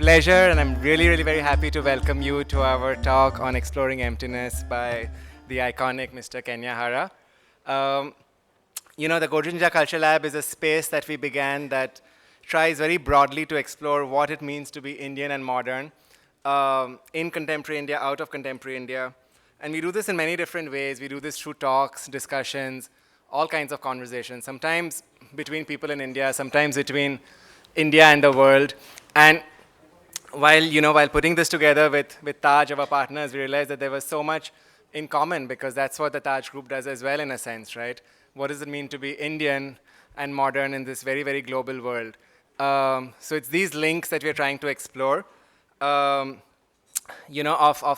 pleasure, and I'm really, really very happy to welcome you to our talk on Exploring Emptiness by the iconic Mr. Kenya Hara. Um, the Godrej India Culture Lab is a space that we began that tries very broadly to explore what it means to be Indian and modern in contemporary India, out of contemporary India. And we do this in many different ways. We do this through talks, discussions, all kinds of conversations, sometimes between people in India, sometimes between India and the world. And while putting this together with Taj, our partners, we realized that there was so much in common because that's what the Taj group does as well, in a sense, right? What does it mean to be Indian and modern in this very, very global world? So it's these links that we're trying to explore, of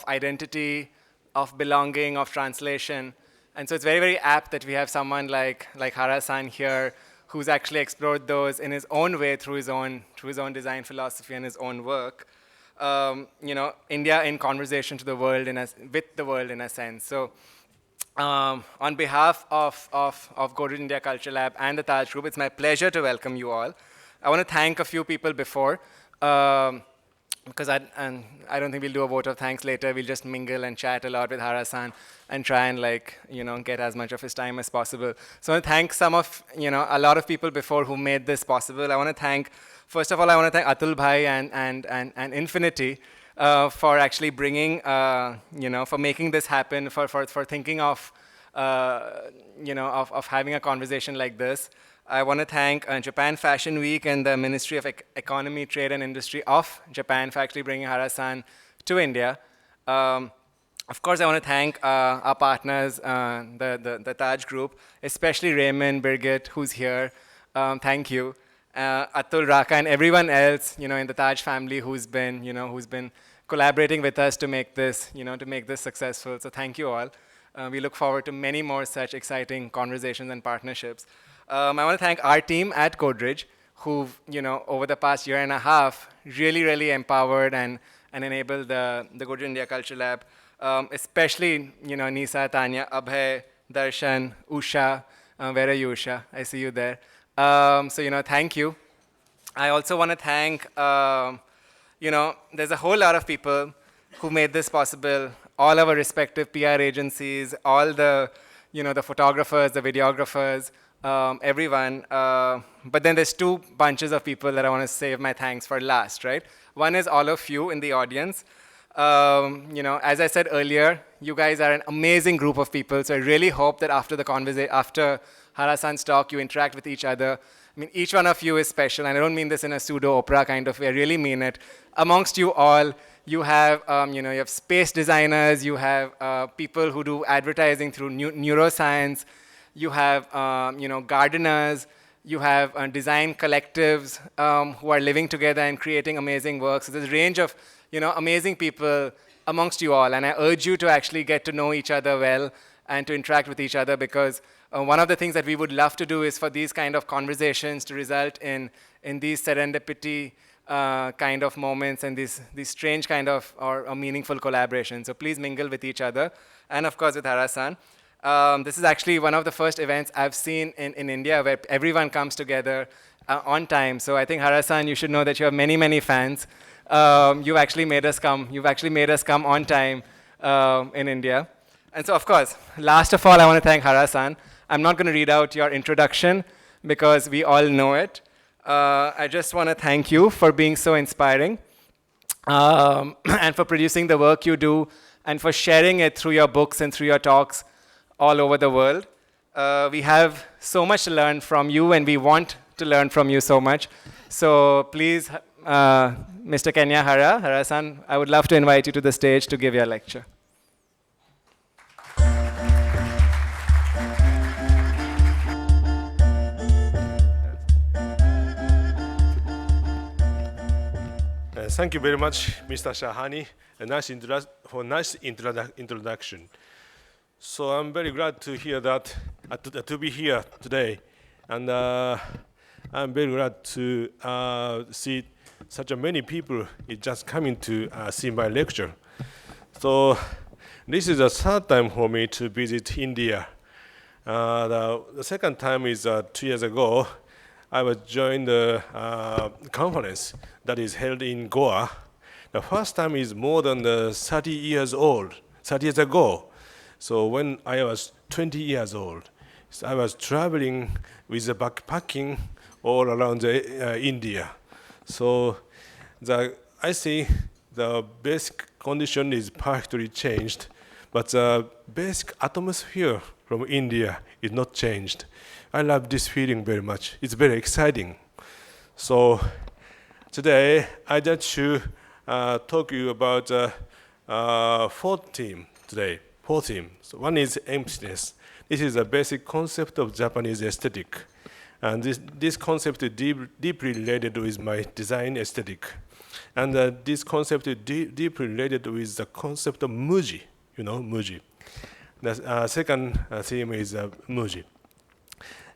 identity, of belonging, of translation. And so it's very, very apt that we have someone like Hara-san here who's actually explored those in his own way through his own design philosophy and his own work. India in conversation to the world, with the world in a sense. So on behalf of Godrej India Culture Lab and the Taj Group, it's my pleasure to welcome you all. I want to thank a few people before, because I don't think we'll do a vote of thanks later. We'll just mingle and chat a lot with Hara-san and try and get as much of his time as possible. So I want to thank a lot of people before who made this possible. I want to thank, first of all, Atul Bhai and Infinity for actually bringing, for making this happen, for thinking of having a conversation like this. I want to thank Japan Fashion Week and the Ministry of Economy, Trade and Industry of Japan for actually bringing Hara-san to India. Of course, I want to thank our partners, the Taj Group, especially Raymond, Birgit, who's here. Thank you. Atul, Raka, and everyone else, in the Taj family who's been collaborating with us to make this, successful. So thank you all. We look forward to many more such exciting conversations and partnerships. I want to thank our team at Godrej, who've, over the past year and a half, really, really empowered and enabled the Godrej India Culture Lab, especially, Nisa, Tanya, Abhay, Darshan, Usha. Where are you, Usha? I see you there. Thank you. I also want to thank, there's a whole lot of people who made this possible, all our respective PR agencies, all the photographers, the videographers, everyone. But then there's two bunches of people that I want to save my thanks for last, right? One is all of you in the audience. As I said earlier, you guys are an amazing group of people. So I really hope that after Hara-san's talk, you interact with each other. I mean, each one of you is special, and I don't mean this in a pseudo-Oprah kind of way. I really mean it. Amongst you all, you have, you have space designers, you have people who do advertising through neuroscience, you have, gardeners, you have design collectives who are living together and creating amazing work. So there's a range of, amazing people amongst you all, and I urge you to actually get to know each other well and to interact with each other, because one of the things that we would love to do is for these kind of conversations to result in these serendipity kind of moments and these strange kind of or meaningful collaborations. So please mingle with each other, and of course with Hara-san. This is actually one of the first events I've seen in India where everyone comes together on time. So I think, Hara-san, you should know that you have many, many fans. You've actually made us come on time in India. And so, of course, last of all, I want to thank Hara-san. I'm not going to read out your introduction because we all know it. I just want to thank you for being so inspiring and for producing the work you do and for sharing it through your books and through your talks all over the world. We have so much to learn from you, and we want to learn from you so much. So please, Mr. Kenya Hara, Hara-san, I would love to invite you to the stage to give your lecture. Thank you very much, Mr. Shahani, for nice introduction. So I'm very glad to hear that, to be here today, and I'm very glad to see such a many people is just coming to see my lecture. So this is the third time for me to visit India. The second time is 2 years ago. I was joined the conference that is held in Goa. The first time is more than 30 years old, 30 years ago. So when I was 20 years old, so I was traveling with the backpacking all around India. So I see the basic condition is perfectly changed, but the basic atmosphere from India is not changed. I love this feeling very much. It's very exciting. So today I just to talk to you about fourth theme today. Four themes. So one is emptiness. This is a basic concept of Japanese aesthetic. And this concept is deeply related with my design aesthetic. And this concept is deeply related with the concept of Muji, Muji. The second theme is Muji.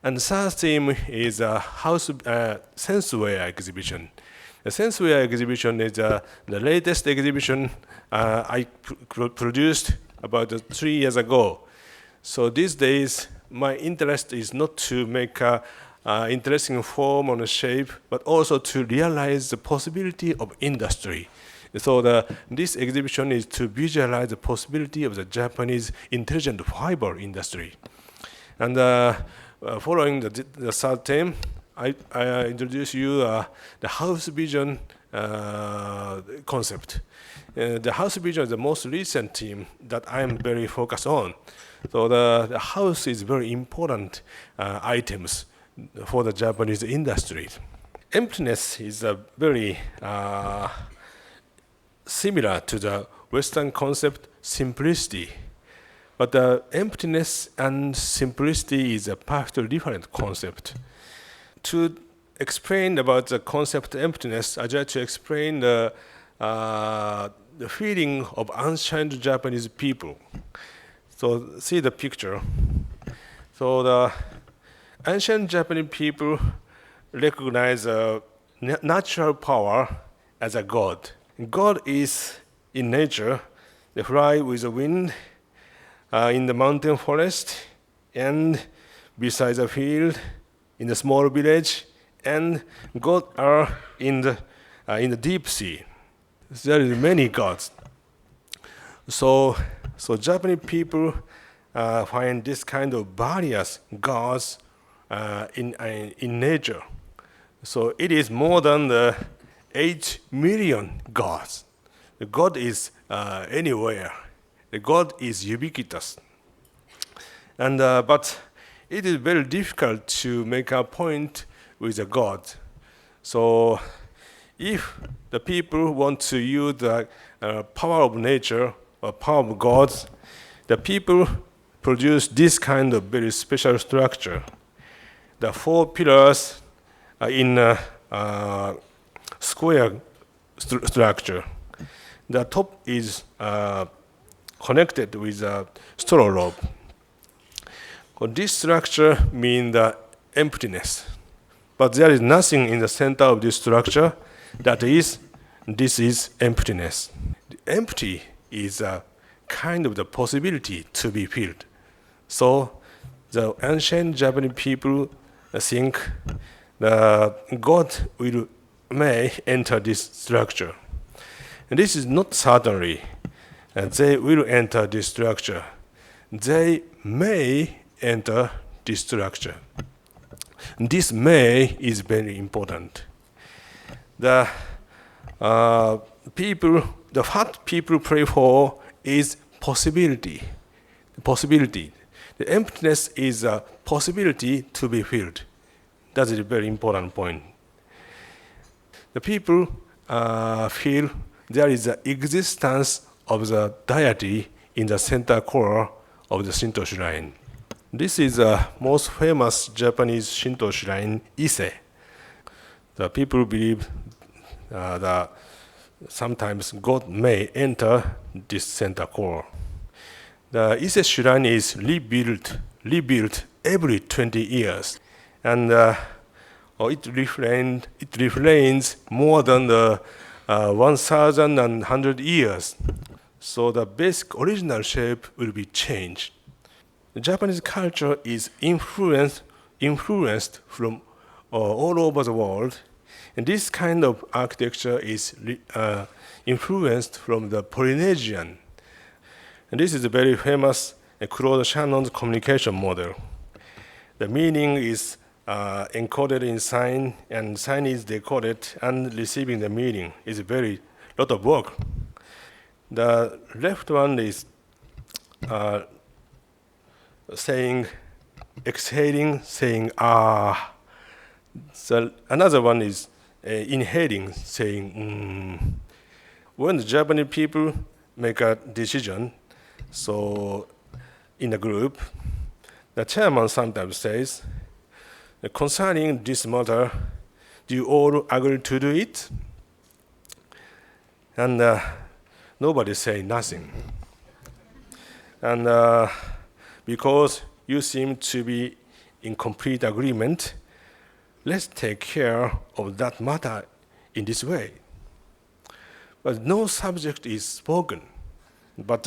And the third theme is sensory exhibition. The sensory exhibition is the latest exhibition I produced about 3 years ago. So these days, my interest is not to make interesting form or shape, but also to realize the possibility of industry. So this exhibition is to visualize the possibility of the Japanese intelligent fiber industry. And following the third theme, I introduce you the house vision concept. The house vision is the most recent theme that I am very focused on. So the house is very important items for the Japanese industry. Emptiness is a very similar to the Western concept simplicity. But emptiness and simplicity is a perfectly different concept. To explain about the concept emptiness, I try to explain the feeling of ancient Japanese people. So see the picture. So the ancient Japanese people recognize natural power as a god. God is in nature. They fly with the wind in the mountain forest and beside the field in the small village, and God are in the deep sea. There is many gods. So Japanese people find this kind of various gods in nature. So it is more than 8 million gods. The God is anywhere. The God is ubiquitous. And but it is very difficult to make a point with a God. So if the people want to use the power of nature or power of gods, the people produce this kind of very special structure. The 4 pillars are in a square structure. The top is connected with a straw rope. This structure means the emptiness. But there is nothing in the center of this structure. This is emptiness. The empty is a kind of the possibility to be filled. So the ancient Japanese people think the God may enter this structure. And this is not certainly they will enter this structure. They may enter this structure. This may is very important. The what people pray for is possibility. Possibility. The emptiness is a possibility to be filled. That is a very important point. The people feel there is the existence of the deity in the center core of the Shinto shrine. This is the most famous Japanese Shinto shrine, Ise. The people believe that sometimes God may enter this center core. The Ise shrine is rebuilt every 20 years, and it refrains more than 1,100 years. So the basic original shape will be changed. The Japanese culture is influenced from all over the world. And this kind of architecture is influenced from the Polynesian. And this is a very famous Claude Shannon's communication model. The meaning is encoded in sign, and sign is decoded, and receiving the meaning is a very lot of work. The left one is saying, exhaling, saying ah. So another one is inhaling, saying When the Japanese people make a decision, so in a group, the chairman sometimes says, concerning this matter, do you all agree to do it? And nobody say nothing. And because you seem to be in complete agreement, let's take care of that matter in this way. But no subject is spoken. But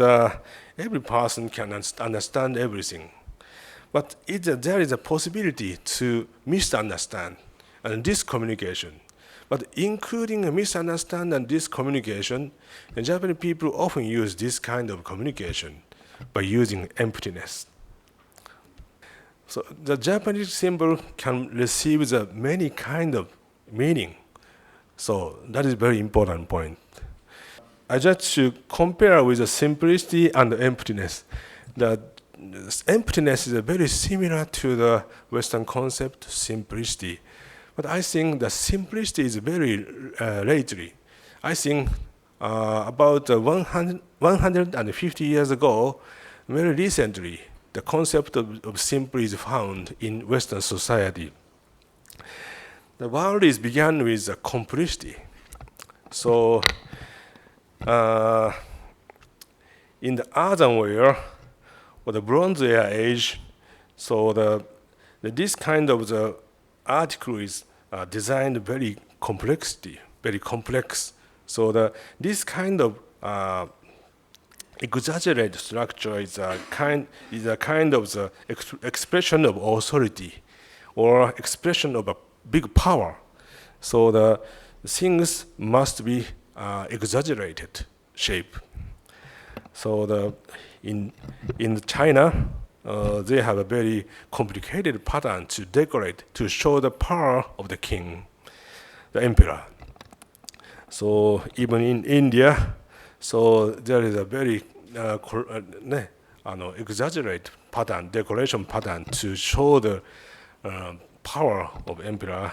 every person can understand everything. But there is a possibility to misunderstand and discommunication. But including a misunderstanding and discommunication, the Japanese people often use this kind of communication by using emptiness. So the Japanese symbol can receive the many kind of meaning. So that is a very important point. I just should compare with the simplicity and the emptiness. The emptiness is very similar to the Western concept, simplicity. But I think the simplicity is very lately. I think about 150 years ago, very recently, the concept of simple is found in Western society. The world is began with complexity. So in the earthenware or the bronze age, so this kind of the article is designed very complex. So this kind of exaggerated structure is a kind of the expression of authority or expression of a big power. So the things must be exaggerated shape. So in China, they have a very complicated pattern to decorate to show the power of the king, the emperor. So even in India, so there is a very exaggerated pattern, decoration pattern to show the power of emperor,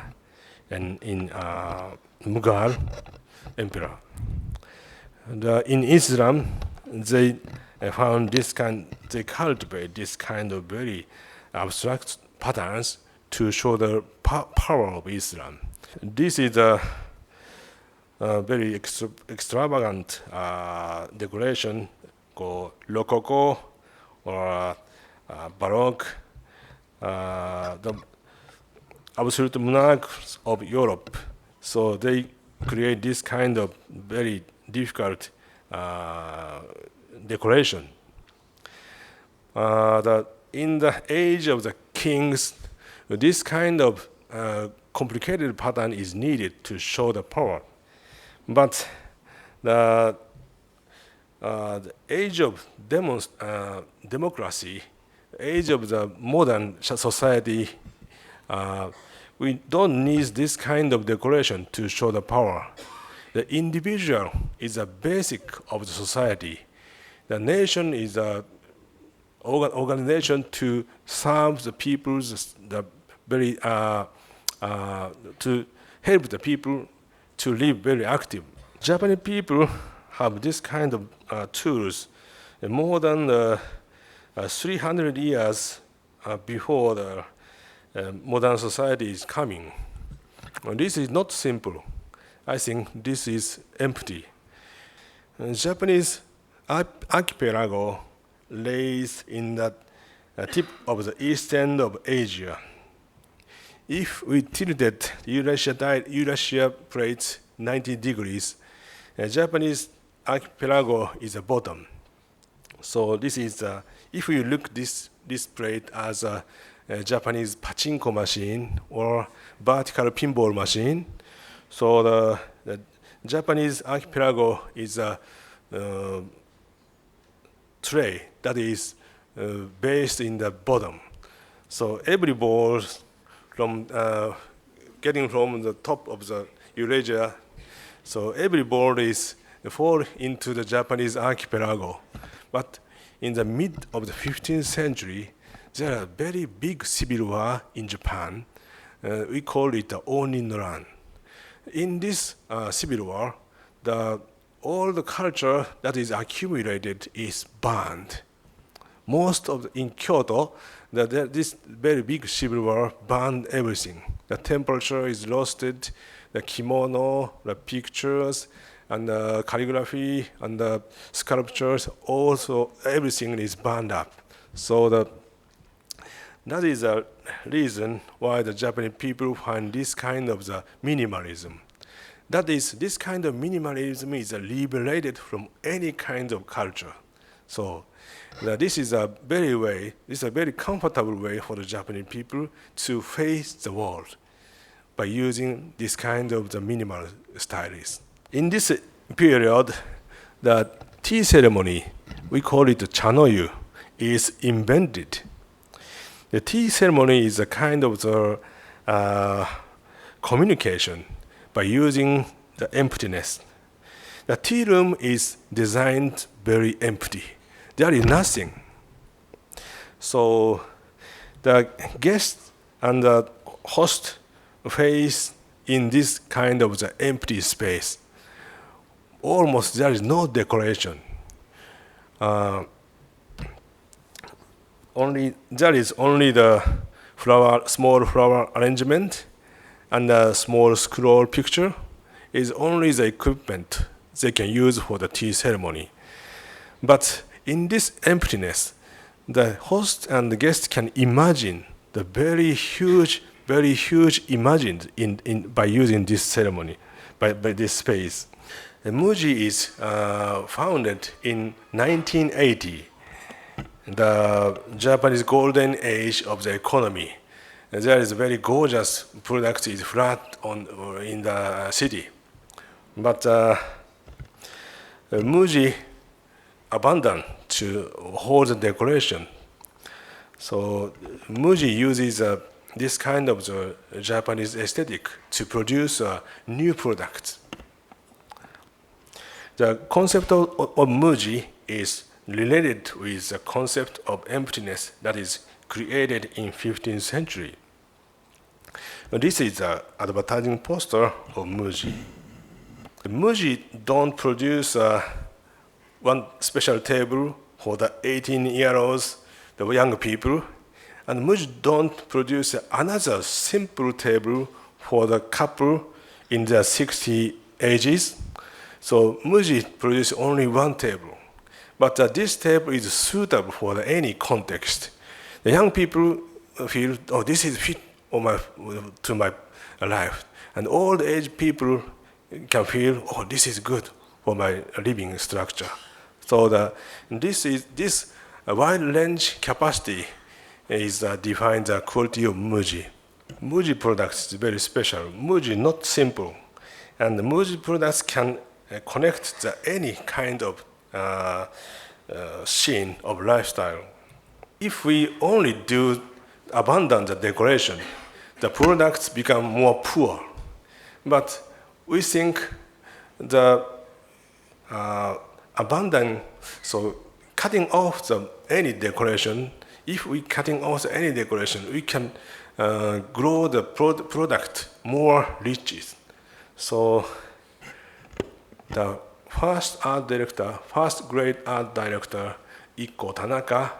and in Mughal emperor. And in Islam, they found they cultivate this kind of very abstract patterns to show the power of Islam. This is a very extravagant decoration called Rococo or Baroque. The absolute monarchs of Europe, so they create this kind of very difficult decoration. In the age of the kings, this kind of complicated pattern is needed to show the power. But the age of democracy, age of the modern society, we don't need this kind of decoration to show the power. The individual is a basic of the society. The nation is an organization to serve the people, to help the people to live very active. Japanese people have this kind of tools more than 300 years before the modern society is coming. And this is not simple. I think this is empty. Japanese archipelago lays in the tip of the east end of Asia. If we tilted Eurasia plate 90 degrees, Japanese archipelago is the bottom. So this is if you look this plate as Japanese pachinko machine or vertical pinball machine. So the Japanese archipelago is a tray that is based in the bottom. So every ball from getting from the top of the Eurasia, so every ball is fall into the Japanese archipelago. But in the mid of the 15th century, there are very big civil war in Japan. We call it the Onin-ran. In this civil war, all the culture that is accumulated is burned. Most of in Kyoto, this very big civil war burned everything. The temperature is roasted, the kimono, the pictures, and the calligraphy, and the sculptures, also everything is burned up. So that is a reason why the Japanese people find this kind of the minimalism. That is, this kind of minimalism is liberated from any kind of culture. So this is a very comfortable way for the Japanese people to face the world by using this kind of the minimal styles. In this period, the tea ceremony, we call it the chanoyu, is invented. The tea ceremony is a kind of the communication by using the emptiness. The tea room is designed very empty. There is nothing. So the guest and the host face in this kind of the empty space. Almost there is no decoration. There is only the small flower arrangement, and the small scroll picture is only the equipment they can use for the tea ceremony. But in this emptiness, the host and the guest can imagine the very huge imagined by using this ceremony, by this space. The Muji is founded in 1980, the Japanese golden age of the economy. There is a very gorgeous product is flat in the city. But Muji abandoned to hold the decoration. So Muji uses this kind of the Japanese aesthetic to produce new products. The concept of Muji is related with the concept of emptiness that is created in 15th century. This is an advertising poster of Muji. Muji don't produce one special table for the 18-year-olds, the young people, and Muji don't produce another simple table for the couple in their 60 ages. So Muji produces only one table. But this table is suitable for any context. The young people feel, oh, this is fit to my life. And old age people can feel, oh, this is good for my living structure. So this wide range capacity is defines the quality of Muji. Muji products is very special. Muji not simple, and the Muji products can connect any kind of scene of lifestyle. If we only abandon the decoration, the products become more poor. But we think the cutting off any decoration, if we cutting off any decoration, we can grow the product more riches. So the first grade art director, Ikko Tanaka,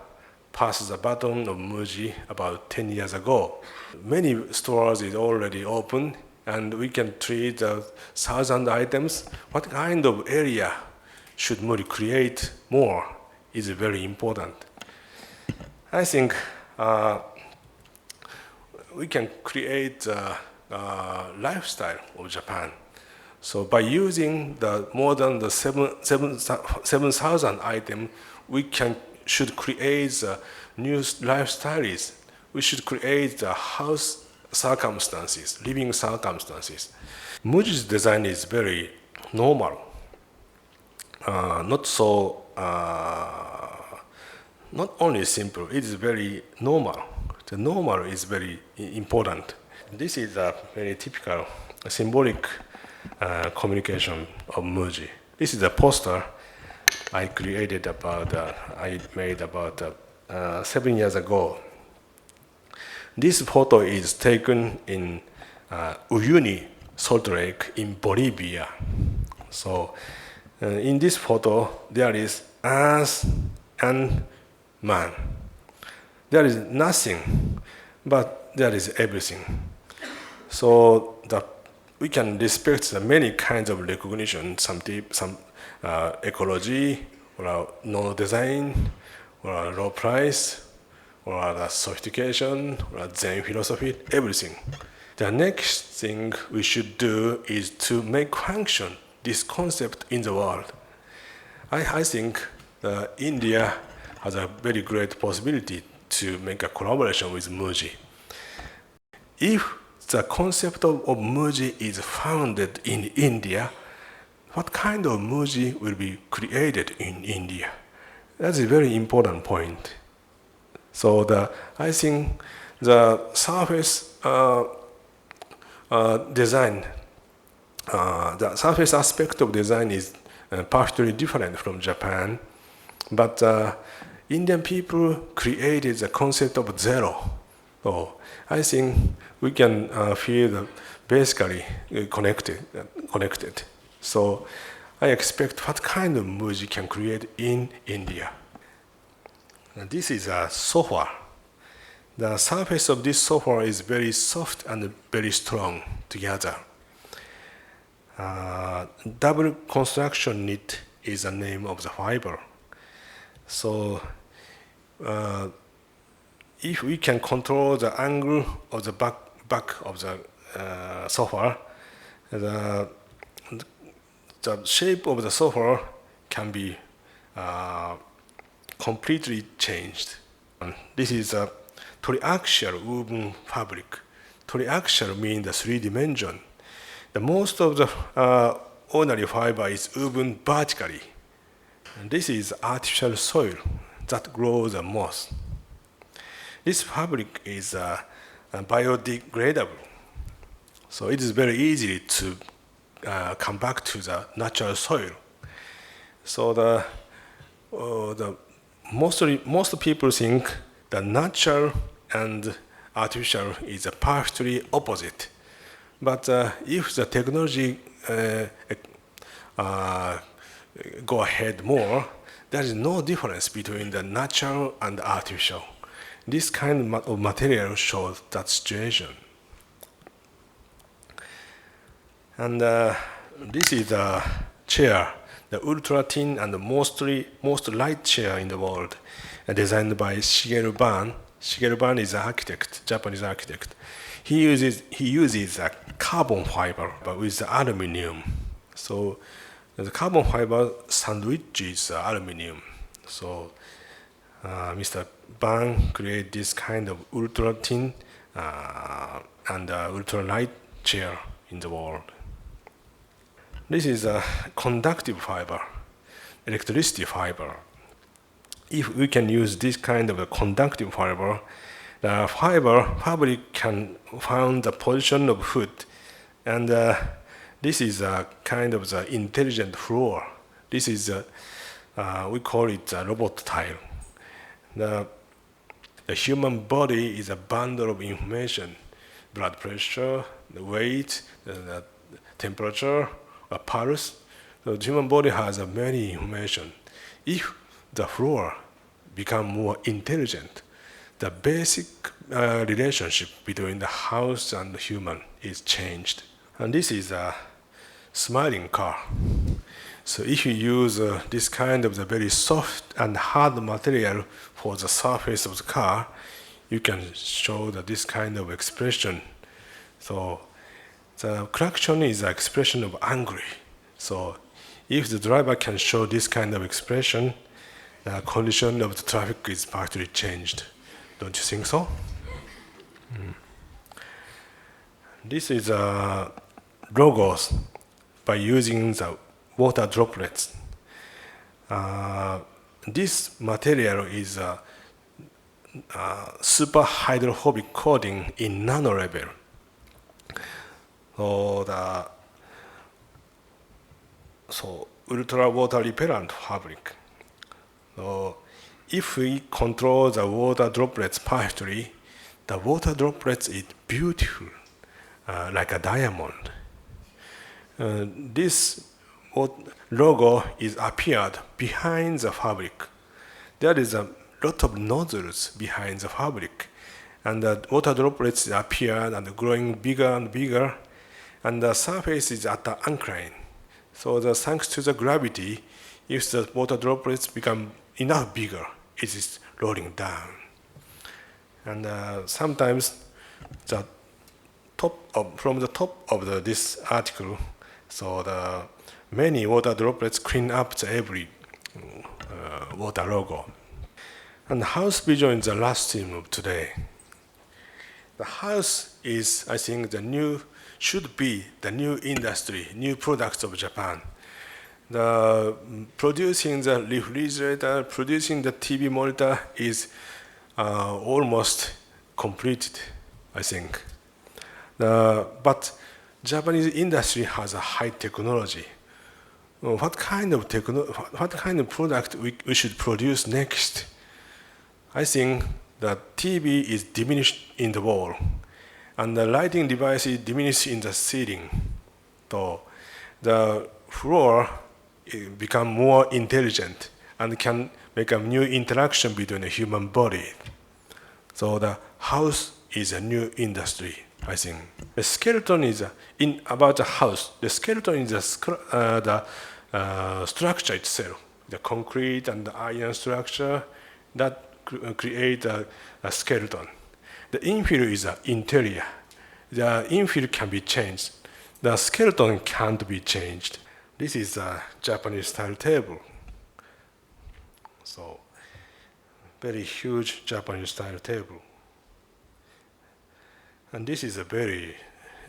passed the baton of Muji about 10 years ago. Many stores is already open, and we can treat 1,000 items. What kind of area should Muji create more is very important. I think we can create a lifestyle of Japan. So by using more than the 7,000 items, we should create new lifestyles we should create the house circumstances, living circumstances. Muji's design is very normal, not so, not only simple, it is very normal. The normal is very important. This is a very typical symbolic communication of Muji. This is a poster I created I made about 7 years ago. This photo is taken in Uyuni Salt Lake in Bolivia. So in this photo, there is earth and man. There is nothing, but there is everything. So that we can respect the many kinds of recognition, some ecology, or no design, or low price, or the sophistication, or Zen philosophy, everything. The next thing we should do is to make function this concept in the world. I think India has a very great possibility to make a collaboration with Muji. If the concept of Muji is founded in India, what kind of Muji will be created in India? That's a very important point. So I think the surface design, the surface aspect of design is partially different from Japan, but Indian people created the concept of zero. So I think we can feel basically connected. So I expect what kind of Muji can create in India. And this is a sofa. The surface of this sofa is very soft and very strong together. Double construction knit is the name of the fiber. So if we can control the angle of the back of the sofa, the shape of the sofa can be completely changed. This is a triaxial woven fabric. Triaxial means the 3 dimension. The most of the ordinary fiber is woven vertically. And this is artificial soil that grows the moss. This fabric is biodegradable, so it is very easy to come back to the natural soil. So most people think the natural and artificial is perfectly opposite. But if the technology go ahead more, there is no difference between the natural and artificial. This kind of material shows that situation. And this is a chair, the ultra thin and most light chair in the world, designed by Shigeru Ban. Shigeru Ban is an architect, Japanese architect. He uses a carbon fiber, but with the aluminum. So the carbon fiber sandwiches aluminum. So Mr. Ban created this kind of ultra thin and ultra light chair in the world. This is a conductive fiber, electricity fiber. If we can use this kind of a conductive fiber, the fabric can find the position of foot, and this is a kind of the intelligent floor. This is we call it a robot tile. The human body is a bundle of information: blood pressure, the weight, the temperature, a pulse. The human body has many information. If the floor become more intelligent, the basic relationship between the house and the human is changed. And this is a smiling car. So if you use this kind of the very soft and hard material for the surface of the car, you can show this kind of expression. So the klaxon is an expression of angry. So if the driver can show this kind of expression, the condition of the traffic is partly changed. Don't you think so? This is logos by using the water droplets. This material is a super hydrophobic coating in nano level. So ultra water repellent fabric. So if we control the water droplets perfectly, the water droplets is beautiful, like a diamond. This logo is appeared behind the fabric. There is a lot of nozzles behind the fabric, and the water droplets appear and growing bigger and bigger, and the surface is at the incline. So thanks to the gravity, if the water droplets become enough bigger, it is rolling down. And sometimes from the top of this article, so the many water droplets clean up every water logo. And house vision is the last theme of today. The house is, I think, should be the new industry, new products of Japan. Producing the refrigerator, producing the TV monitor is almost completed, I think. But Japanese industry has a high technology. What kind of product we should produce next? I think the TV is diminished in the wall, and the lighting device is diminished in the ceiling. So the floor become more intelligent and can make a new interaction between the human body. So the house is a new industry, I think. The skeleton is about the house. The skeleton is the structure itself, the concrete and the iron structure that create a skeleton. The infill is the interior. The infill can be changed. The skeleton can't be changed. This is a Japanese style table. So, very huge Japanese style table. And this is a very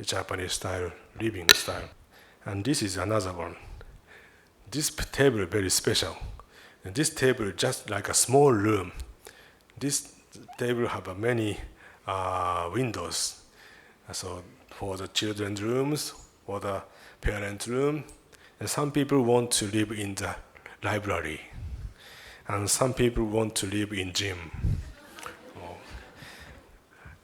Japanese style living style. And this is another one. This table is very special. And this table is just like a small room. This table have many windows. So for the children's rooms, for the parents' room, and some people want to live in the library, and some people want to live in gym.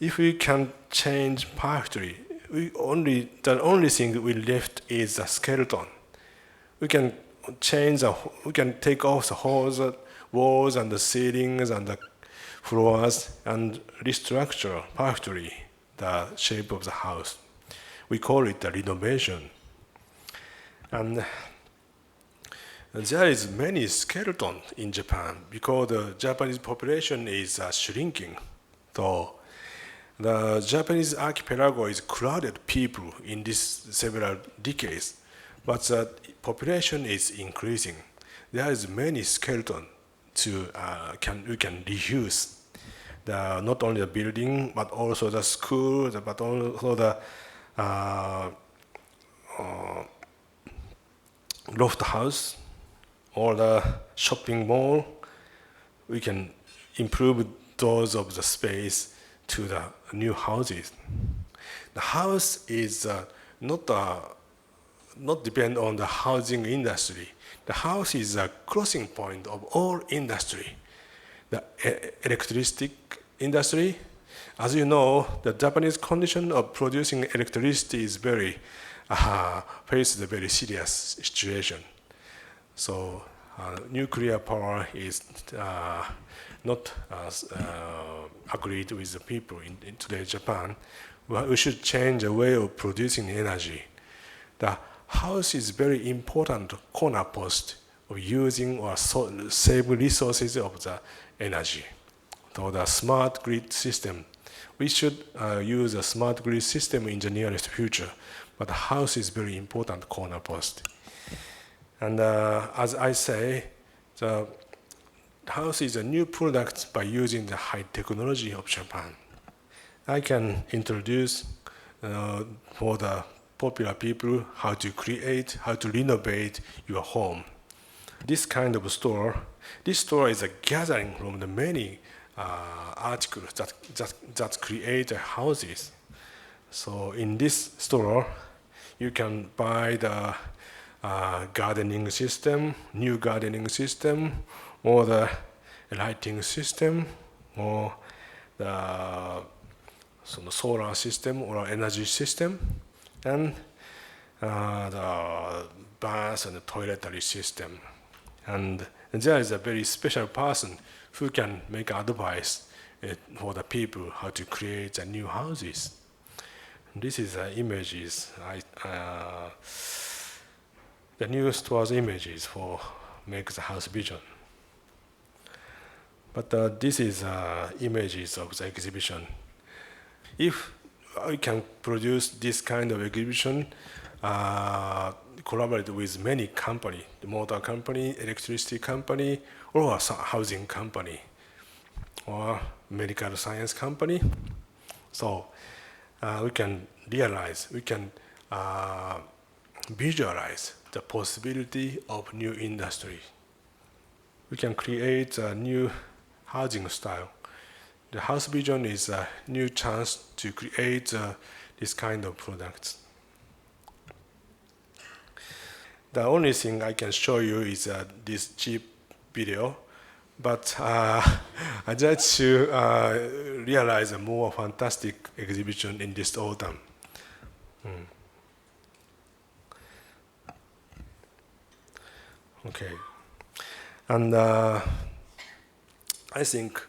If we can change perfectly, the only thing we left is the skeleton. We can we can take off the walls and the ceilings and the floors and restructure perfectly the shape of the house. We call it the renovation. And there is many skeletons in Japan because the Japanese population is shrinking. So the Japanese archipelago is crowded people in these several decades, but the population is increasing. There is many skeletons we can reuse. Not only the building, but also the school, but also the loft house or the shopping mall. We can improve those of the space to the new houses. The house is not depend on the housing industry. The house is a crossing point of all industry. The electricity industry, as you know, the Japanese condition of producing electricity is faces a very serious situation. So nuclear power is not agreed with the people in today's Japan. We should change the way of producing energy. The house is very important corner post of using or save resources of the energy. So the smart grid system, we should use a smart grid system in the nearest future, but the house is very important corner post. And as I say, the house is a new product by using the high technology of Japan. I can introduce for the popular people how to create, how to renovate your home. This kind of store, this store is a gathering from the many articles that create houses. So in this store, you can buy the gardening system, new gardening system, or the lighting system, or the solar system or energy system, and the bath and the toiletry system. And there is a very special person who can make advice for the people how to create the new houses. This is images, the new store's images for make the house vision. But this is images of the exhibition. If I can produce this kind of exhibition, collaborate with many companies, the motor company, electricity company, or a housing company, or medical science company. So we can realize, we can visualize the possibility of new industry. We can create a new housing style. The house vision is a new chance to create this kind of products. The only thing I can show you is this cheap video, but I'd like to realize a more fantastic exhibition in this autumn. Okay, and I think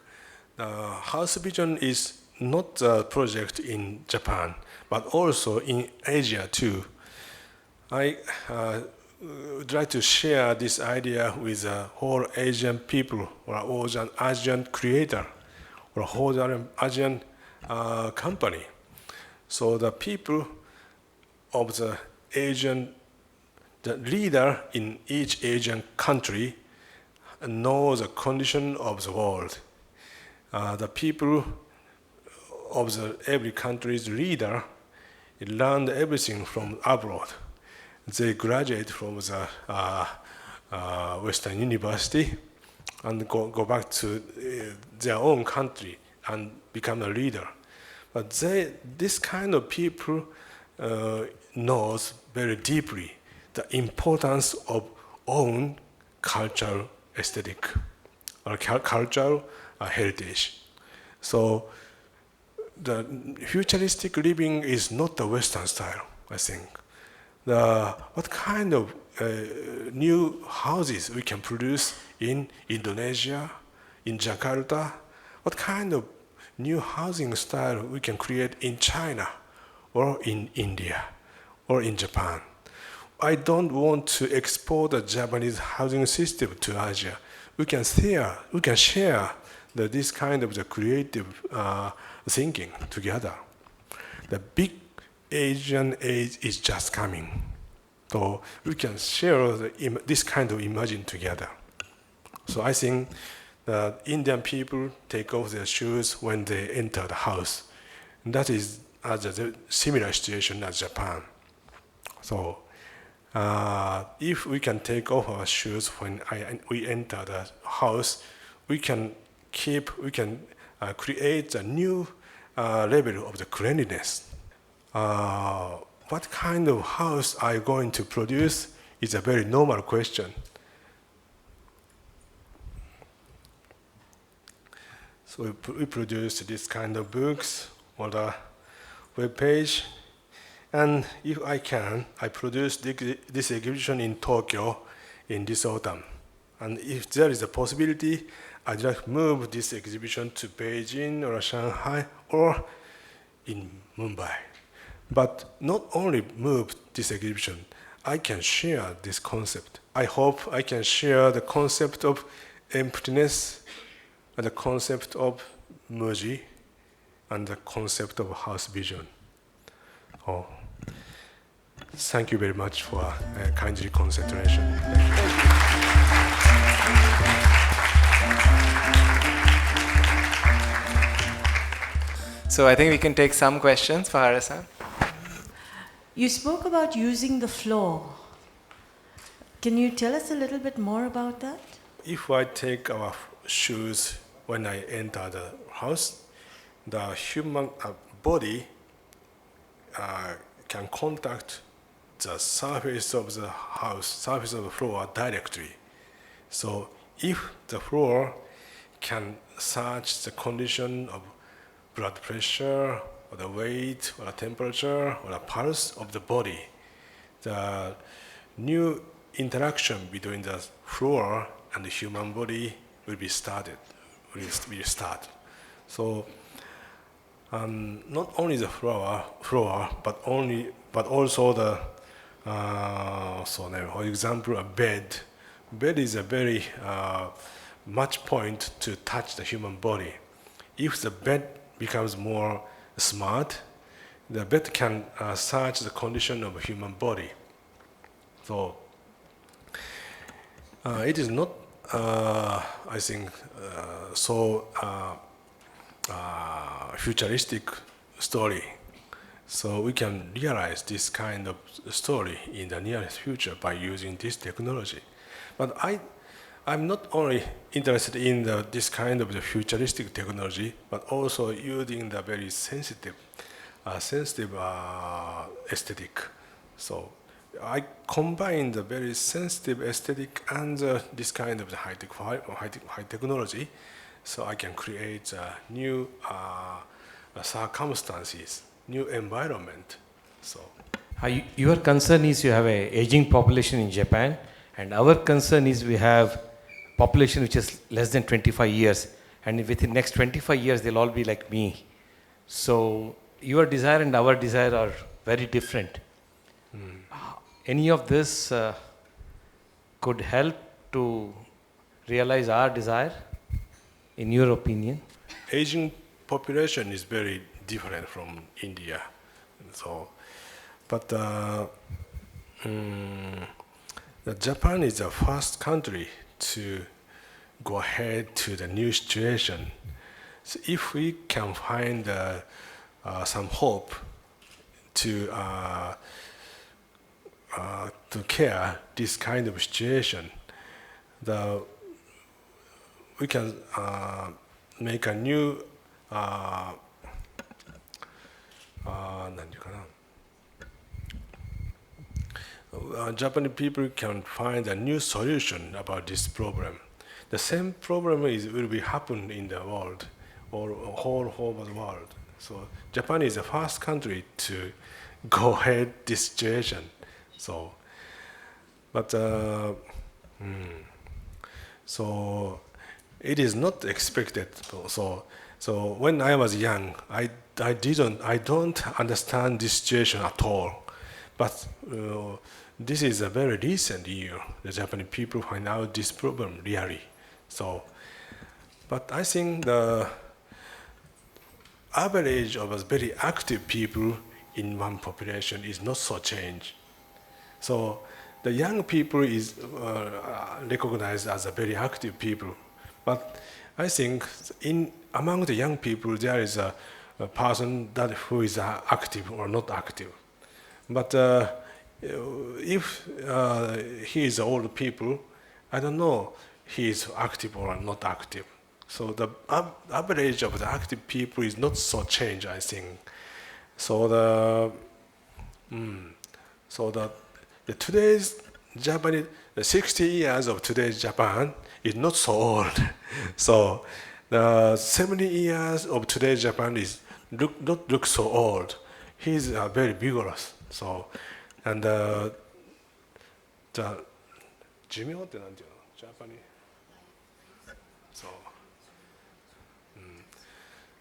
House Vision is not a project in Japan, but also in Asia too. I would like to share this idea with the whole Asian people, or whole Asian creator, or whole Asian company. So the people of the Asian, the leader in each Asian country know the condition of the world. The people of every country's leader learned everything from abroad. They graduate from the Western University and go back to their own country and become a leader. But this kind of people knows very deeply the importance of own cultural aesthetic or cultural heritage. So the futuristic living is not the Western style, I think. What kind of new houses we can produce in Indonesia, in Jakarta, what kind of new housing style we can create in China, or in India, or in Japan. I don't want to export the Japanese housing system to Asia. We can share this kind of the creative thinking together. The big Asian age is just coming. So we can share this kind of imagine together. So I think the Indian people take off their shoes when they enter the house. And that is a similar situation as Japan. So if we can take off our shoes when we enter the house, we can create a new level of the cleanliness. What kind of house are you going to produce is a very normal question. So we produce this kind of books on the web page. And if I can, I produce this exhibition in Tokyo in this autumn. And if there is a possibility, I just move this exhibition to Beijing or Shanghai or in Mumbai. But not only move this exhibition, I can share this concept. I hope I can share the concept of emptiness and the concept of Muji and the concept of house vision. Oh. Thank you very much for kindly consideration. So I think we can take some questions for Hara-san. You spoke about using the floor. Can you tell us a little bit more about that? If I take our shoes when I enter the house, the human body can contact the surface of the house, surface of the floor directly. So if the floor can search the condition of blood pressure, or the weight, or the temperature, or the pulse of the body, the new interaction between the floor and the human body will be started, will start. So not only the floor, but also the, for example, a bed. Bed is a very much point to touch the human body. If the bed becomes more smart, the bed can search the condition of a human body. So it is not, I think, so futuristic story. So we can realize this kind of story in the nearest future by using this technology. But I'm not only interested in this kind of the futuristic technology, but also using the very sensitive aesthetic. So I combine the very sensitive aesthetic and this kind of the high technology, so I can create new circumstances, new environment. So Your concern is you have an aging population in Japan, and our concern is we have population which is less than 25 years, and within the next 25 years they'll all be like me. So your desire and our desire are very different. Any of this could help to realize our desire, in your opinion? Aging population is very different from India. So, but Japan is the first country to go ahead to the new situation. So if we can find some hope to care this kind of situation, we can make a new Japanese people can find a new solution about this problem. The same problem will be happen in the world, or whole over the world. So Japan is the first country to go ahead this situation. So, but so it is not expected. So when I was young, I don't understand this situation at all. But this is a very recent year. The Japanese people find out this problem really. So, but I think the average of very active people in one population is not so changed. So the young people is recognized as a very active people. But I think among the young people there is a person who is active or not active. But if he is old people, I don't know he is active or not active. So the average of the active people is not so changed, I think. So today's Japanese, the 60 years of today's Japan is not so old. So the 70 years of today's Japan not look so old. He's very vigorous. So, and the 寿命ってなんていうの? Japanese.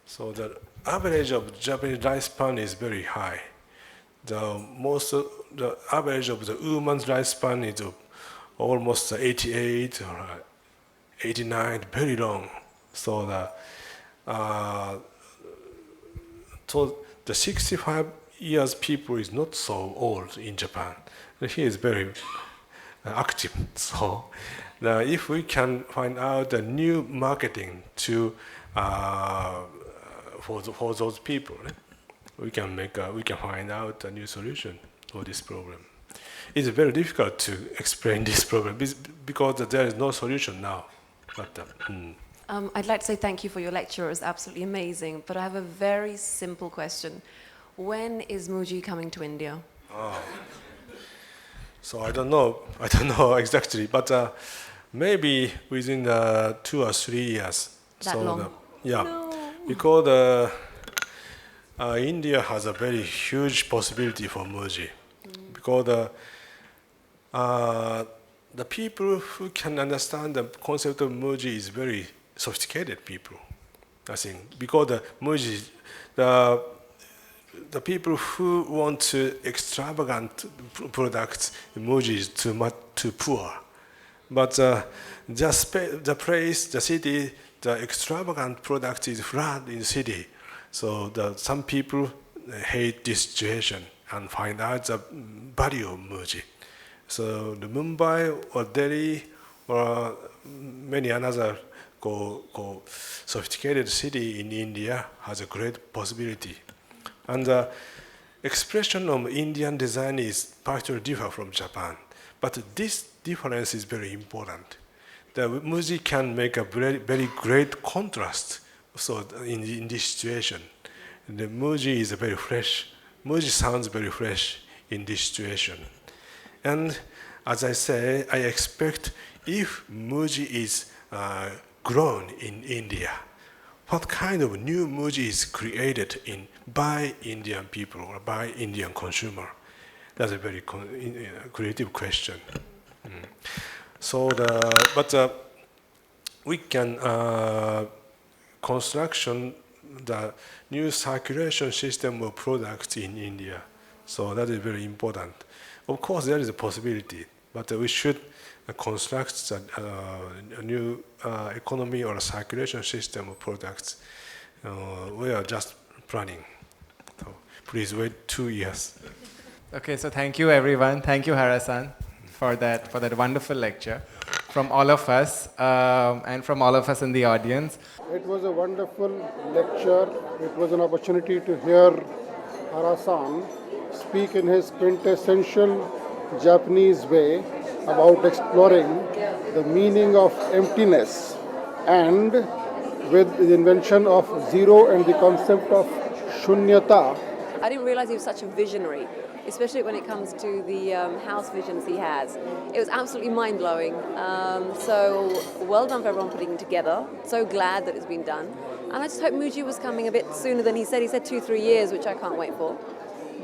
So the average of Japanese lifespan is very high. The average of the woman's lifespan is almost 88 or 89, very long. So the 65 years people is not so old in Japan. He is very active. So if we can find out a new marketing to for those people. We can find out a new solution for this problem. It's very difficult to explain this problem because there is no solution now. But, I'd like to say thank you for your lecture. It was absolutely amazing. But I have a very simple question. When is Muji coming to India? So I don't know exactly, but maybe within 2 or 3 years. That long? Yeah, No. because India has a very huge possibility for Muji. Because the people who can understand the concept of Muji is very sophisticated people, I think. Because the Muji, the people who want extravagant products, Muji is too poor. But the place, the city, the extravagant product is flood in the city. So some people hate this situation and find out the value of Muji. So the Mumbai or Delhi or many another sophisticated city in India has a great possibility. And the expression of Indian design is partially different from Japan. But this difference is very important. The Muji can make a very, very great contrast. So in this situation, the Muji is very fresh. Muji sounds very fresh in this situation. And as I say, I expect if Muji is grown in India, what kind of new Muji is created by Indian people or by Indian consumer? That's a very creative question. So we can construction the new circulation system of products in India. So that is very important. Of course, there is a possibility, but we should construct a new economy or a circulation system of products. We are just planning. So please wait 2 years. Okay, so thank you everyone. Thank you Hara-san for that wonderful lecture from all of us and from all of us in the audience. It was a wonderful lecture. It was an opportunity to hear Hara-san speak in his quintessential Japanese way about exploring the meaning of emptiness and with the invention of zero and the concept of shunyata. I didn't realize he was such a visionary, especially when it comes to the house visions he has. It was absolutely mind-blowing. So well done for everyone putting it together. So glad that it's been done. And I just hope Muji was coming a bit sooner than he said. He said 2-3 years, which I can't wait for.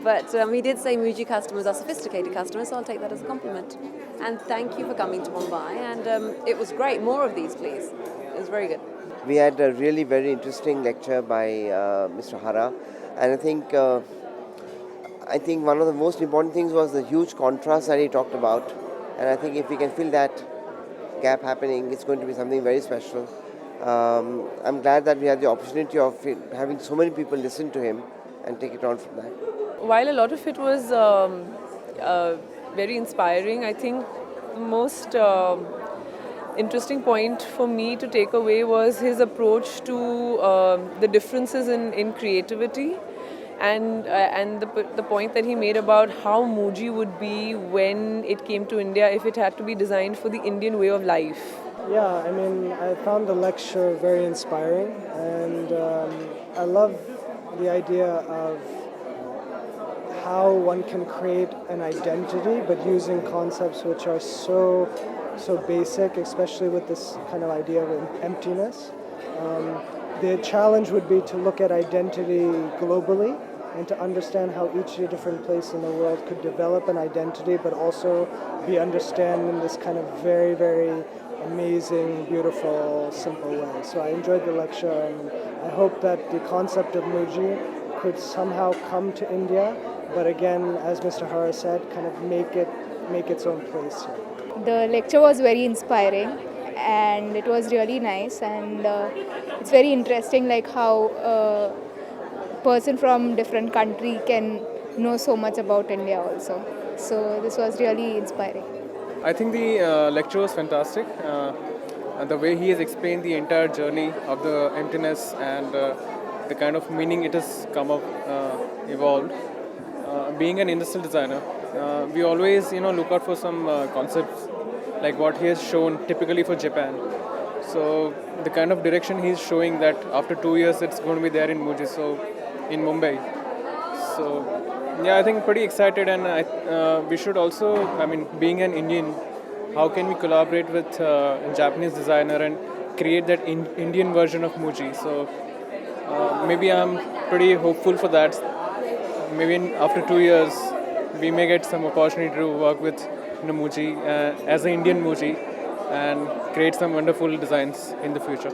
But he did say Muji customers are sophisticated customers, so I'll take that as a compliment. And thank you for coming to Mumbai. And it was great. More of these, please. It was very good. We had a really very interesting lecture by Mr. Hara. And I think one of the most important things was the huge contrast that he talked about. And I think if we can fill that gap happening, it's going to be something very special. I'm glad that we had the opportunity of having so many people listen to him and take it on from that. While a lot of it was very inspiring, I think the most interesting point for me to take away was his approach to the differences in creativity and the point that he made about how Muji would be when it came to India if it had to be designed for the Indian way of life. Yeah, I mean, I found the lecture very inspiring, and I love the idea of how one can create an identity, but using concepts which are so basic, especially with this kind of idea of emptiness. The challenge would be to look at identity globally and to understand how each different place in the world could develop an identity, but also be understood in this kind of very, very amazing, beautiful, simple way. So I enjoyed the lecture, and I hope that the concept of Muji could somehow come to India, but again, as Mr. Hara said, kind of make its own place here. The lecture was very inspiring and it was really nice, and it's very interesting like how a person from different country can know so much about India also. So this was really inspiring. I think the lecture was fantastic. And the way he has explained the entire journey of the emptiness and the kind of meaning it has come up, evolved. Being an industrial designer, we always look out for some concepts like what he has shown typically for Japan. So the kind of direction he's showing that after 2 years it's going to be there in Muji, so in Mumbai. So yeah, I think pretty excited, and we should also, being an Indian, how can we collaborate with a Japanese designer and create that Indian version of Muji? So maybe I'm pretty hopeful for that. Maybe after 2 years, we may get some opportunity to work with Muji as an Indian Muji and create some wonderful designs in the future.